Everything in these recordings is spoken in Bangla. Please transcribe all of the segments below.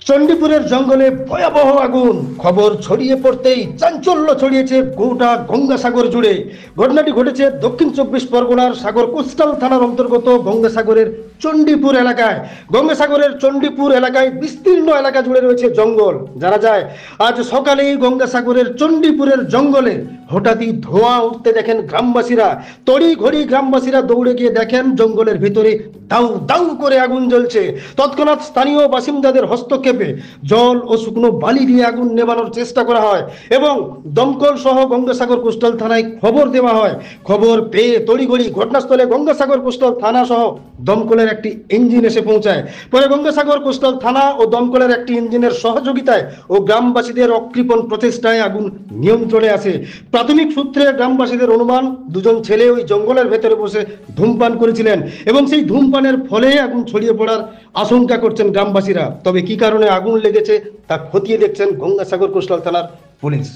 চণ্ডীপুরের জঙ্গলে ভয়াবহ আগুন। খবর ছড়িয়ে পড়তেই চাঞ্চল্য ছড়িয়েছে গোটা গঙ্গাসাগর জুড়ে। ঘটনাটি ঘটেছে দক্ষিণ 24 পরগনার সাগর কোস্টাল থানার অন্তর্গত গঙ্গাসাগরের চণ্ডীপুর এলাকায়। গঙ্গাসাগরের চণ্ডীপুর এলাকায় বিস্তীর্ণ এলাকা জুড়ে রয়েছে জঙ্গল। জানা যায় আজ সকালেই গঙ্গাসাগরের চণ্ডীপুরের জঙ্গলে হঠাৎই ধোঁয়া উঠতে দেখেন গ্রামবাসীরা। তড়ি ঘড়ি গ্রামবাসীরা দৌড়ে গিয়ে দেখেন জঙ্গলের ভিতরে দাউ দাউ করে আগুন জ্বলছে। তৎক্ষণাৎ স্থানীয় বাসিন্দাদের হস্তক্ষেপে জল ও শুকনো বালি দিয়ে আগুন নেভানোর চেষ্টা করা হয় এবং দমকল সহ গঙ্গাসাগর কোস্টাল থানায় খবর দেওয়া হয়। খবর পেয়ে তড়িঘড়ি ঘটনাস্থলে গঙ্গাসাগর কোস্টাল থানা সহ দমকলের একটি ইঞ্জিন এসে পৌঁছায়। পরে গঙ্গাসাগর কোস্টাল থানা ও দমকলের একটি ইঞ্জিনের সহযোগিতায় ও গ্রামবাসীদের অকৃপণ প্রচেষ্টায় আগুন নিয়ন্ত্রণে আসে। প্রাথমিক সূত্রে গ্রামবাসীদের অনুমান দুজন ছেলে ওই জঙ্গলের ভেতরে বসে ধূমপান করেছিলেন এবং সেই ধূমপানের ফলে আগুন ছড়িয়ে পড়ার আশঙ্কা করছেন গ্রামবাসীরা। তবে কি কারণে আগুন লেগেছে তা খতিয়ে দেখছেন গঙ্গাসাগর কোস্টাল থানার পুলিশ।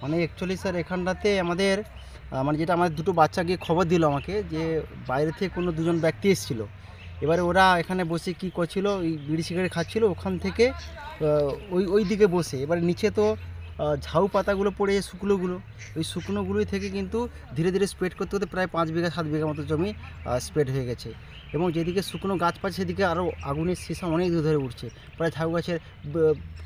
মানে অ্যাকচুয়ালি স্যার এখানটাতে আমাদের যেটা আমাদের দুটো বাচ্চা গিয়ে খবর দিল আমাকে যে বাইরে থেকে কোনো দুজন ব্যক্তি এসেছিলো। এবারে ওরা এখানে বসে কি করছিল, ওই বিড়ি সিগারেট খাচ্ছিল ওখান থেকে ওই দিকে বসে। এবারে নিচে তো ঝাউ পাতাগুলো পড়ে শুকনোগুলো, ওই শুকনোগুলোই থেকে কিন্তু ধীরে ধীরে স্প্রেড করতে করতে প্রায় 5 বিঘা 7 বিঘা মতো জমি স্প্রেড হয়ে গেছে। এবং যেদিকে শুকনো গাছ পাচ্ছে সেদিকে আরও আগুনের সীসা অনেক দূর ধরে উঠছে। প্রায় ঝাউ গাছের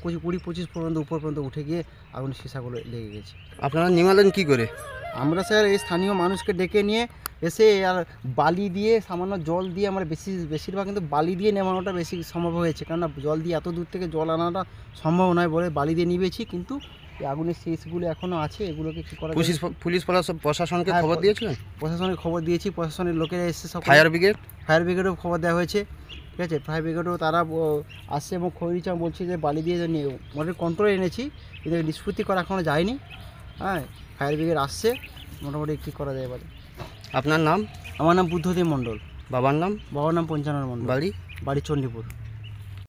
20-25 পর্যন্ত উপর পর্যন্ত উঠে গিয়ে আগুনের সীসাগুলো লেগে গেছে। আপনারা নিমালেন কি করে? আমরা স্যার এই স্থানীয় মানুষকে ডেকে নিয়ে এসে আর বালি দিয়ে সামান্য জল দিয়ে আমরা বেশিরভাগ কিন্তু বালি দিয়ে নেমানোটা বেশি সম্ভব হয়েছে, কেননা জল দিয়ে এত দূর থেকে জল আনাটা সম্ভব নয় বলে বালি দিয়ে নিবেছি। কিন্তু এই আগুনের শেষগুলো এখনও আছে, এগুলোকে কী করা যায়? পুলিশ প্রশাসনকে খবর দিয়েছিলেন? প্রশাসনের খবর দিয়েছি, প্রশাসনের লোকেরা এসে সব ফায়ার ব্রিগেডও খবর দেওয়া হয়েছে। ঠিক আছে, ফায়ার ব্রিগেডও তারা আসছে এবং খৈরিচা বলছে যে বালি দিয়ে মোটামুটি কন্ট্রোলে এনেছি, কিন্তু নিষ্পত্তি করা এখনও যায়নি। হ্যাঁ, ফায়ার ব্রিগেড আসছে, মোটামুটি কী করা যায় বলে। আপনার নাম? আমার নাম বুদ্ধদেব মণ্ডল। বাবার নাম? বাবার নাম পঞ্চানন মণ্ডল। বাড়ি? বাড়ি চণ্ডীপুর।